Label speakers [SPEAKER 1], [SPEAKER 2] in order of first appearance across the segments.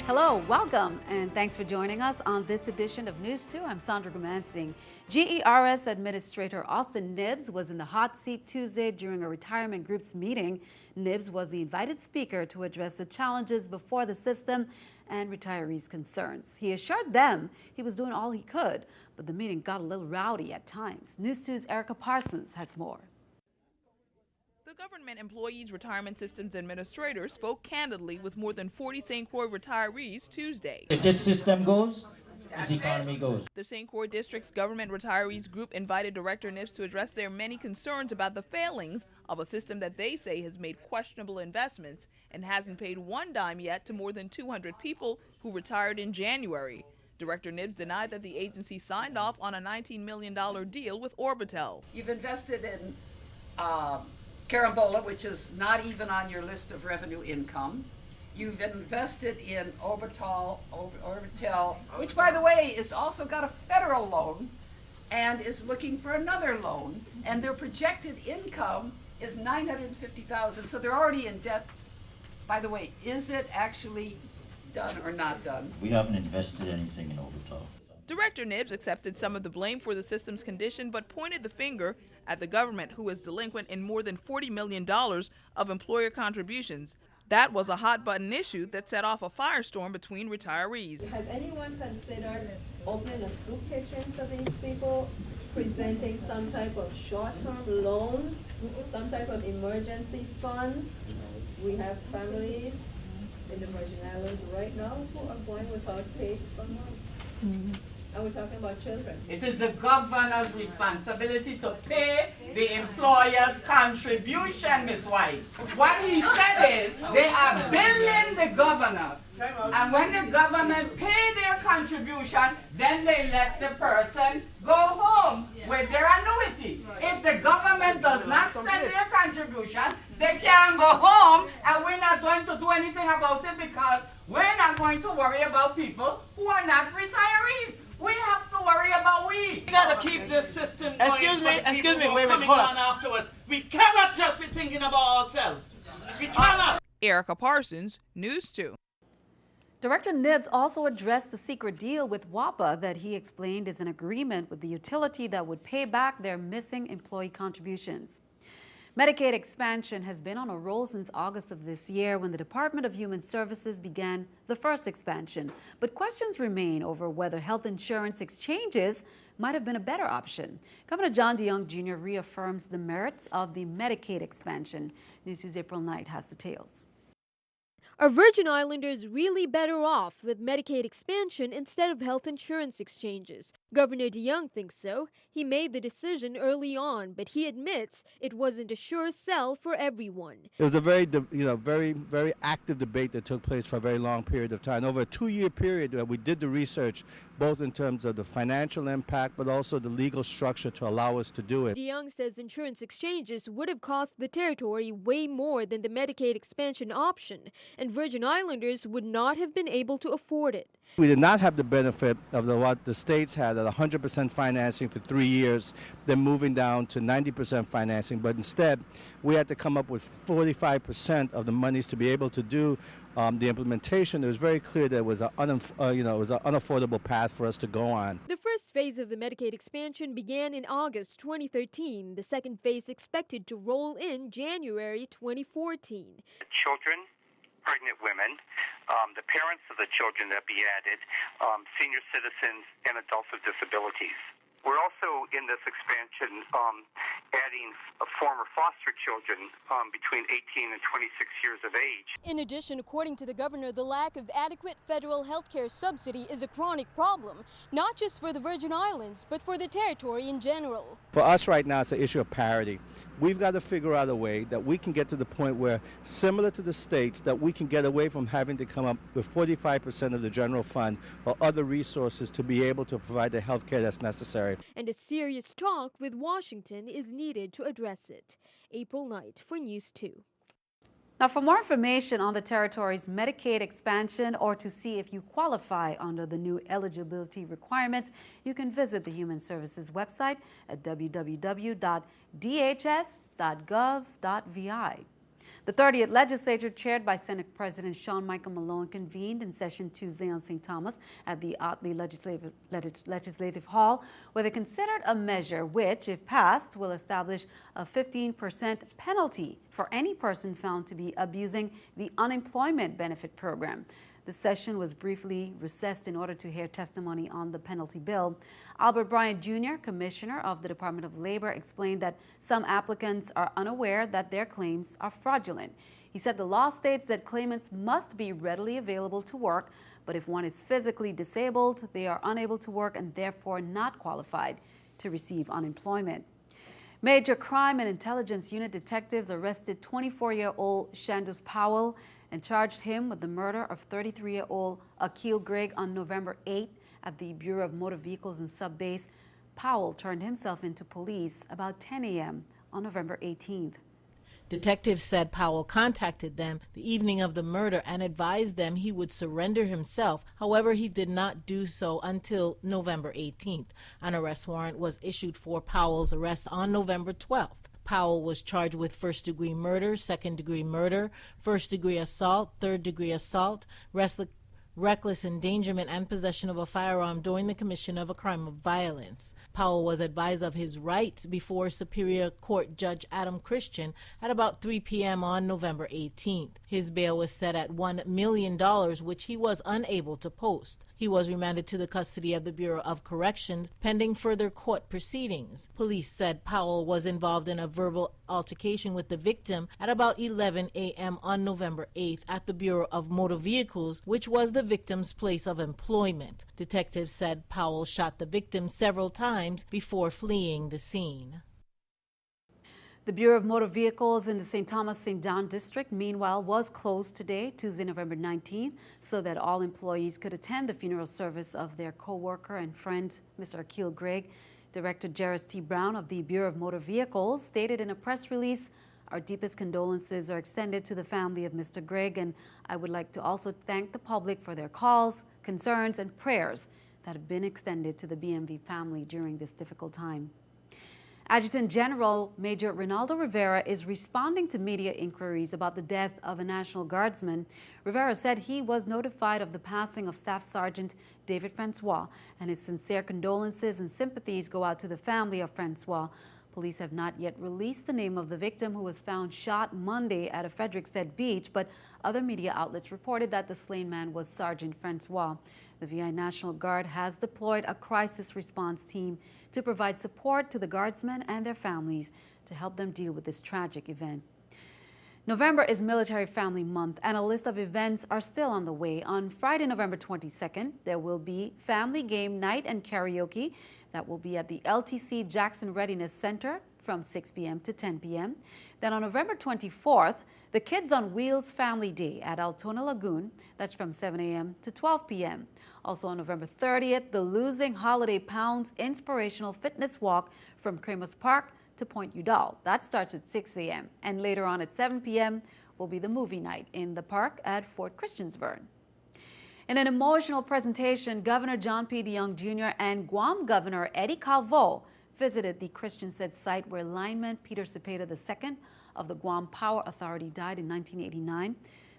[SPEAKER 1] Hello, welcome, and thanks for joining us on this edition of News 2. I'm Sandra Gumansing. GERS Administrator Austin NEWS was in the hot seat Tuesday during a retirement group's meeting. NEWS was the invited speaker to address the challenges before the system and retirees' concerns. He assured them he was doing all he could, but the meeting got a little rowdy at times. News 2's Erica Parsons has more.
[SPEAKER 2] The Government Employees Retirement Systems Administrator spoke candidly with more than 40 St. Croix retirees Tuesday.
[SPEAKER 3] If this system goes, this economy goes.
[SPEAKER 2] The St. Croix District's Government Retirees Group invited Director NEWS to address their many concerns about the failings of a system that they say has made questionable investments and hasn't paid one dime yet to more than 200 people who retired in January. Director NEWS denied that the agency signed off on a $19 million deal with Orbitel.
[SPEAKER 4] You've invested in Carambola, which is not even on your list of revenue income. You've invested in Orbitel, which, by the way, is also got a federal loan and is looking for another loan. And their projected income is $950,000, so they're already in debt. By the way, is it actually done or not done?
[SPEAKER 3] We haven't invested anything in Outage.
[SPEAKER 2] Director NEWS accepted some of the blame for the system's condition, but pointed the finger at the government, who is delinquent in more than $40 million of employer contributions. That was a hot-button issue that set off a firestorm between retirees.
[SPEAKER 5] Has anyone considered opening a soup kitchen for these people, presenting some type of short-term loans, some type of emergency funds? We have families in the Virgin Islands right now who are going without pay for months. And we're talking about children.
[SPEAKER 6] It is the governor's responsibility to pay the employer's contribution, Ms. White. What he said is they are billing the governor. And when the government pay their contribution, then they let the person go home with their annuity. If the government does not send their contribution, they can't go home, and we're not going to do anything about it because we're not going to worry about people who are not retirees. We have to worry about we.
[SPEAKER 7] We gotta keep this system going.
[SPEAKER 6] Excuse me, wait,
[SPEAKER 7] coming on afterwards. We cannot just be thinking about ourselves. We cannot.
[SPEAKER 2] Erica Parsons, News 2.
[SPEAKER 1] Director NEWS also addressed the secret deal with WAPA that he explained is an agreement with the utility that would pay back their missing employee contributions. Medicaid Expansion has been on a roll since August of this year when the Department of Human Services began the first expansion. But questions remain over whether health insurance exchanges might have been a better option. Governor John dejongh Jr. reaffirms the merits of the Medicaid Expansion. News 2's April Knight has the details.
[SPEAKER 8] Are Virgin Islanders really better off with Medicaid expansion instead of health insurance exchanges? Governor dejongh thinks so. He made the decision early on, but he admits it wasn't a sure sell for everyone.
[SPEAKER 9] It was a very active debate that took place for a very long period of time. Over a 2-year period, we did the research, both in terms of the financial impact, but also the legal structure to allow us to do it.
[SPEAKER 8] dejongh says insurance exchanges would have cost the territory way more than the Medicaid expansion option, and Virgin Islanders would not have been able to afford it.
[SPEAKER 9] We did not have the benefit of what the states had at 100% financing for 3 years, then moving down to 90% financing. But instead, we had to come up with 45% of the monies to be able to do the implementation. It was very clear that it was an unaffordable path for us to go on.
[SPEAKER 8] The first phase of the Medicaid expansion began in August 2013. The second phase expected to roll in January 2014.
[SPEAKER 10] Children, pregnant women, the parents of the children that be added, senior citizens, and adults with disabilities. We're also in this expansion adding former foster children between 18 and 26 years of age.
[SPEAKER 8] In addition, according to the governor, the lack of adequate federal health care subsidy is a chronic problem, not just for the Virgin Islands, but for the territory in general.
[SPEAKER 9] For us right now, it's an issue of parity. We've got to figure out a way that we can get to the point where, similar to the states, that we can get away from having to come up with 45% of the general fund or other resources to be able to provide the health care that's necessary.
[SPEAKER 8] And a serious talk with Washington is needed to address it. April Knight for News 2.
[SPEAKER 1] Now, for more information on the territory's Medicaid expansion or to see if you qualify under the new eligibility requirements, you can visit the Human Services website at www.dhs.gov.vi. The 30th legislature, chaired by Senate President Sean Michael Malone, convened in session Tuesday on St. Thomas at the Outage Legislative Hall, where they considered a measure which, if passed, will establish a 15% penalty for any person found to be abusing the unemployment benefit program. The session was briefly recessed in order to hear testimony on the penalty bill. Albert Bryant Jr., Commissioner of the Department of Labor, explained that some applicants are unaware that their claims are fraudulent. He said the law states that claimants must be readily available to work, but if one is physically disabled, they are unable to work and therefore not qualified to receive unemployment. Major Crime and Intelligence Unit detectives arrested 24-year-old Shandus Powell and charged him with the murder of 33-year-old Akil Gregg on November 8 at the Bureau of Motor Vehicles and Subbase. Powell turned himself into police about 10 a.m. on November 18th.
[SPEAKER 11] Detectives said Powell contacted them the evening of the murder and advised them he would surrender himself. However, he did not do so until November 18th. An arrest warrant was issued for Powell's arrest on November 12th. Powell was charged with first-degree murder, second-degree murder, first-degree assault, third-degree assault, reckless endangerment, and possession of a firearm during the commission of a crime of violence. Powell was advised of his rights before Superior Court Judge Adam Christian at about 3 p.m. on November 18th. His bail was set at $1 million, which he was unable to post. He was remanded to the custody of the Bureau of Corrections pending further court proceedings. Police said Powell was involved in a verbal altercation with the victim at about 11 a.m. on November 8th at the Bureau of Motor Vehicles, which was the victim's place of employment. Detectives said Powell shot the victim several times before fleeing the scene.
[SPEAKER 1] The Bureau of Motor Vehicles in the St. Thomas-St. John district, meanwhile, was closed today, Tuesday, November 19th, so that all employees could attend the funeral service of their co-worker and friend, Mr. Akil Gregg. Director Jairus T. Brown of the Bureau of Motor Vehicles stated in a press release, "Our deepest condolences are extended to the family of Mr. Gregg, and I would like to also thank the public for their calls, concerns, and prayers that have been extended to the BMV family during this difficult time." Adjutant General Major Ronaldo Rivera is responding to media inquiries about the death of a National Guardsman. Rivera said he was notified of the passing of Staff Sergeant David Francois, and his sincere condolences and sympathies go out to the family of Francois. Police have not yet released the name of the victim, who was found shot Monday at a Frederiksted beach, but other media outlets reported that the slain man was Sergeant Francois. The VI National Guard has deployed a crisis response team to provide support to the Guardsmen and their families to help them deal with this tragic event. November is Military Family Month, and a list of events are still on the way. On Friday, November 22nd, there will be family game night and karaoke that will be at the LTC Jackson Readiness Center from 6 p.m. to 10 p.m. Then on November 24th, the Kids on Wheels Family Day at Altona Lagoon, that's from 7 a.m. to 12 p.m. Also on November 30th, the Losing Holiday Pounds Inspirational Fitness Walk from Kramer's Park to Point Udall. That starts at 6 a.m. And later on at 7 p.m. will be the movie night in the park at Fort Christiansburg. In an emotional presentation, Governor John P. DeYoung Jr. and Guam Governor Eddie Calvo visited the Christiansted site where lineman Peter Cepeda II of the Guam Power Authority died in 1989.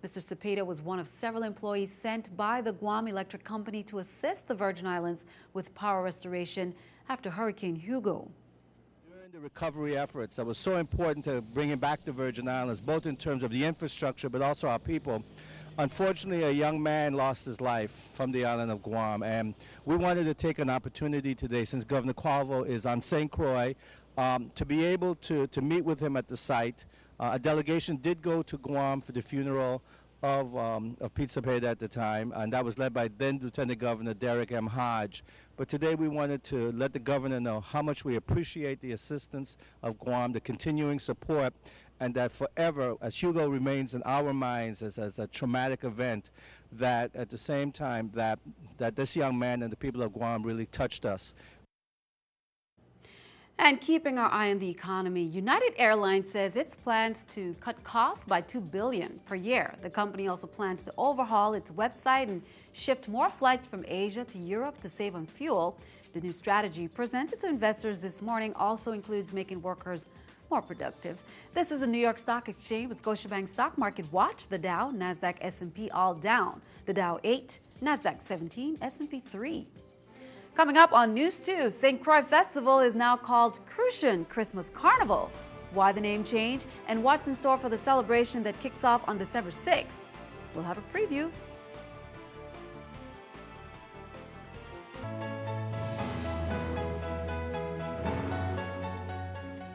[SPEAKER 1] Mr. Cepeda was one of several employees sent by the Guam Electric Company to assist the Virgin Islands with power restoration after Hurricane Hugo.
[SPEAKER 9] During the recovery efforts that was so important to bringing back the Virgin Islands, both in terms of the infrastructure but also our people, unfortunately, a young man lost his life from the island of Guam, and we wanted to take an opportunity today, since Governor Calvo is on St. Croix, to be able to meet with him at the site. A delegation did go to Guam for the funeral of Pete Cepeda at the time, and that was led by then Lieutenant Governor Derek M. Hodge. But today we wanted to let the governor know how much we appreciate the assistance of Guam, the continuing support, and that forever, as Hugo remains in our minds as a traumatic event, that at the same time that this young man and the people of Guam really touched us.
[SPEAKER 1] And keeping our eye on the economy, United Airlines says its plans to cut costs by $2 billion per year. The company also plans to overhaul its website and shift more flights from Asia to Europe to save on fuel. The new strategy presented to investors this morning also includes making workers more productive. This is the New York Stock Exchange with Scotiabank Stock Market Watch. The Dow, Nasdaq, S&P all down. The Dow 8, Nasdaq 17, S&P 3. Coming up on News 2, St. Croix Festival is now called Crucian Christmas Carnival. Why the name change and what's in store for the celebration that kicks off on December 6th? We'll have a preview.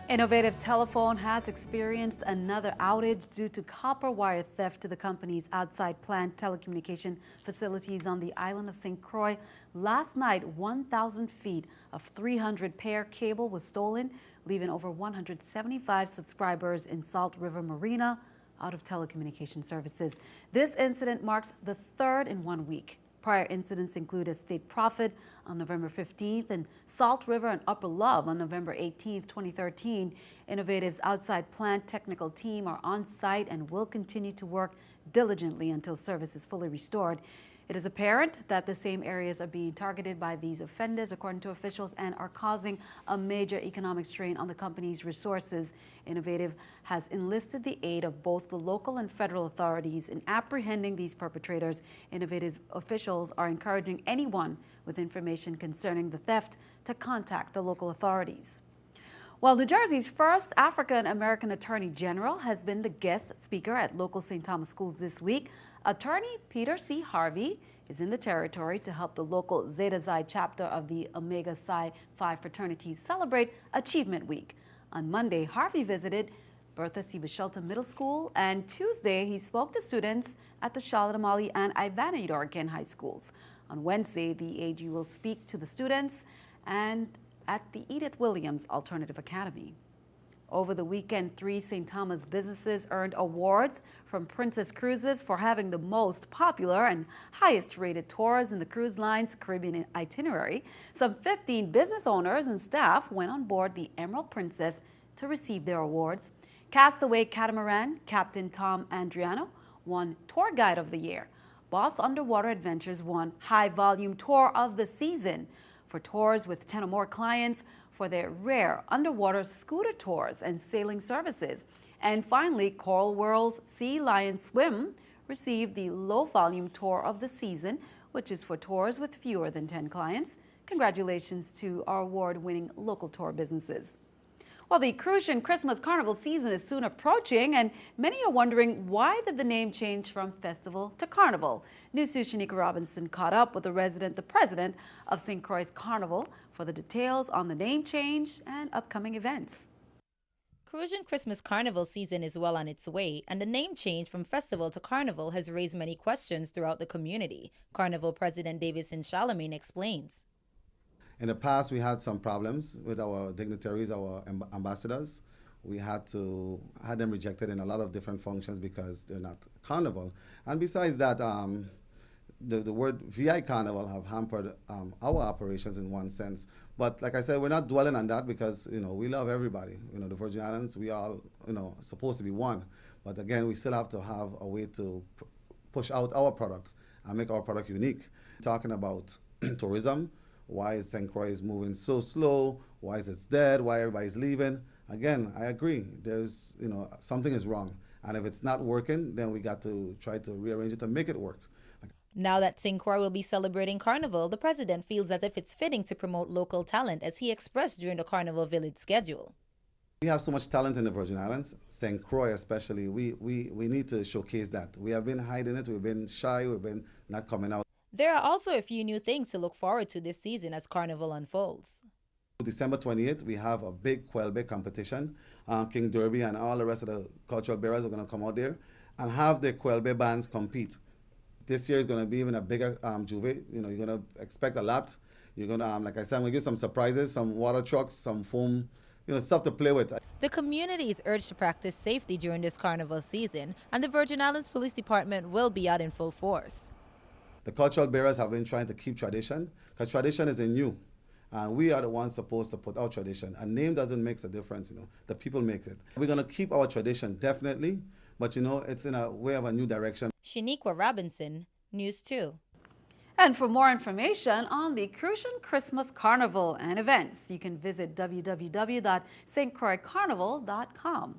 [SPEAKER 1] Innovative Telephone has experienced another outage due to copper wire theft to the company's outside plant telecommunication facilities on the island of St. Croix. Last night, 1,000 feet of 300-pair cable was stolen, leaving over 175 subscribers in Salt River Marina out of telecommunication services. This incident marks the third in 1 week. Prior incidents include a State Prophet on November 15th and Salt River and Upper Love on November 18th, 2013. Innovative's outside plant technical team are on site and will continue to work diligently until service is fully restored. It is apparent that the same areas are being targeted by these offenders, according to officials, and are causing a major economic strain on the company's resources. Innovative has enlisted the aid of both the local and federal authorities in apprehending these perpetrators. Innovative officials are encouraging anyone with information concerning the theft to contact the local authorities. Well, New Jersey's first African-American Attorney General has been the guest speaker at local St. Thomas schools this week. Attorney Peter C. Harvey is in the territory to help the local Zeta Xi chapter of the Omega Psi Phi fraternities celebrate Achievement Week. On Monday, Harvey visited Bertha C. Shelton Middle School, and Tuesday he spoke to students at the Charlotte Amalie and Ivana Yorkin High Schools. On Wednesday, the AG will speak to the students and at the Edith Williams Alternative Academy. Over the weekend, 3 St. Thomas businesses earned awards from Princess Cruises for having the most popular and highest rated tours in the cruise line's Caribbean itinerary. Some 15 business owners and staff went on board the Emerald Princess to receive their awards. Castaway Catamaran Captain Tom Andriano won Tour Guide of the Year. Boss Underwater Adventures won High Volume Tour of the Season. For tours with 10 or more clients, for their rare underwater scooter tours and sailing services. And finally, Coral World's Sea Lion Swim received the Low Volume Tour of the Season, which is for tours with fewer than 10 clients. Congratulations to our award-winning local tour businesses. Well, the Crucian Christmas Carnival season is soon approaching, and many are wondering, why did the name change from festival to carnival? News 2's Shanika Robinson caught up with the president of St. Croix Carnival, for the details on the name change and upcoming events.
[SPEAKER 12] Crucian Christmas Carnival season is well on its way, and the name change from festival to carnival has raised many questions throughout the community. Carnival President Davison Charlemagne explains.
[SPEAKER 13] In the past, we had some problems with our dignitaries, our ambassadors. We had them rejected in a lot of different functions because they're not carnival. And besides that, the word VI Carnival have hampered our operations in one sense. But like I said, we're not dwelling on that because, we love everybody. The Virgin Islands, we all, supposed to be one. But again, we still have to have a way to push out our product and make our product unique. Talking about tourism, why is St. Croix moving so slow? Why is it dead? Why everybody's leaving? Again, I agree. There's, something is wrong. And if it's not working, then we got to try to rearrange it to make it work.
[SPEAKER 12] Now that St. Croix will be celebrating Carnival, the president feels as if it's fitting to promote local talent, as he expressed during the Carnival Village schedule.
[SPEAKER 13] We have so much talent in the Virgin Islands, St. Croix especially. We need to showcase that. We have been hiding it. We've been shy. We've been not coming out.
[SPEAKER 12] There are also a few new things to look forward to this season as Carnival unfolds.
[SPEAKER 13] December 28th, we have a big Quail Competition. King Derby and all the rest of the cultural bearers are going to come out there and have the Quail bands compete. This year is going to be even a bigger juve. You're going to expect a lot. You're going to, like I said, I'm going to give some surprises, some water trucks, some foam, stuff to play with.
[SPEAKER 12] The community is urged to practice safety during this Carnival season, and the Virgin Islands Police Department will be out in full force.
[SPEAKER 13] The cultural bearers have been trying to keep tradition, because tradition is in you. And we are the ones supposed to put our tradition. A name doesn't make a difference, The people make it. We're going to keep our tradition, definitely. But, it's in a way of a new direction.
[SPEAKER 12] Shaniqua Robinson, News 2.
[SPEAKER 1] And for more information on the Crucian Christmas Carnival and events, you can visit www.stcroixcarnival.com.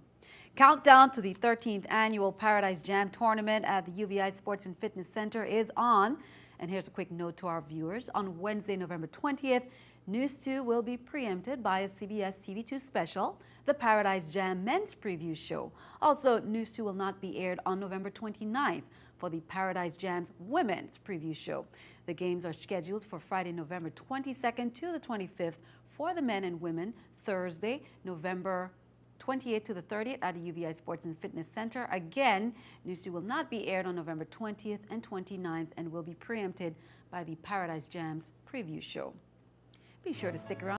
[SPEAKER 1] Countdown to the 13th annual Paradise Jam tournament at the UVI Sports and Fitness Center is on. And here's a quick note to our viewers. On Wednesday, November 20th, NEWS2 will be preempted by a CBS TV2 special, the Paradise Jam Men's Preview Show. Also, NEWS2 will not be aired on November 29th for the Paradise Jam's Women's Preview Show. The games are scheduled for Friday, November 22nd to the 25th for the men and women, Thursday, November 28th to the 30th at the UVI Sports and Fitness Center. Again, NEWS2 will not be aired on November 20th and 29th and will be preempted by the Paradise Jam's Preview Show. Be sure to stick around.